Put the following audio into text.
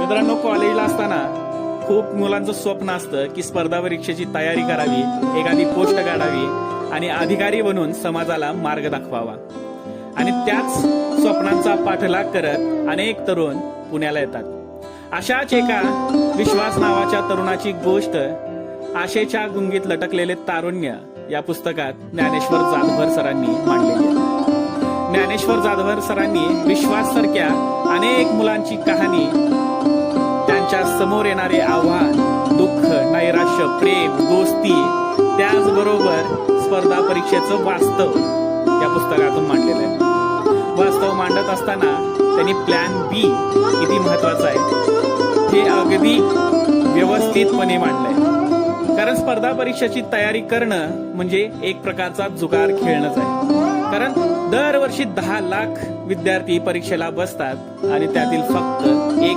मित्रांनो, कॉलेजला असताना खूप मुलांचं स्वप्न असतं की स्पर्धा परीक्षेची तयारी करावी, एखादी पोस्ट काढावी आणि अधिकारी बनून समाजाला मार्ग दाखवावा. आणि त्याच स्वप्नांचा पाठलाग करत अनेक तरुण पुण्याला येतात. अशाच एका विश्वास नावाच्या तरुणाची गोष्ट, आशेच्या गुंगीत लटकलेले तारुण्य, या पुस्तकात ज्ञानेश्वर जाधवर सरांनी मांडलेली आहे. ज्ञानेश्वर जाधवर सरांनी विश्वास सारख्या अनेक मुलांची कहाणी, त्यांच्या समोर येणारे आव्हान, दुःख, नैराश्य, प्रेम, दोस्ती, त्याचबरोबर स्पर्धा परीक्षेचं वास्तव या पुस्तकातून मांडलेलं आहे. वास्तव मांडत असताना त्यांनी प्लॅन बी किती महत्वाचा आहे हे अगदी व्यवस्थितपणे मांडलंय. कारण स्पर्धा परीक्षेची तयारी करणं म्हणजे एक प्रकारचा जुगार खेळणंच आहे. कारण दरवर्षी 10 लाख विद्यार्थी परीक्षेला बसतात आणि त्यातील फक्त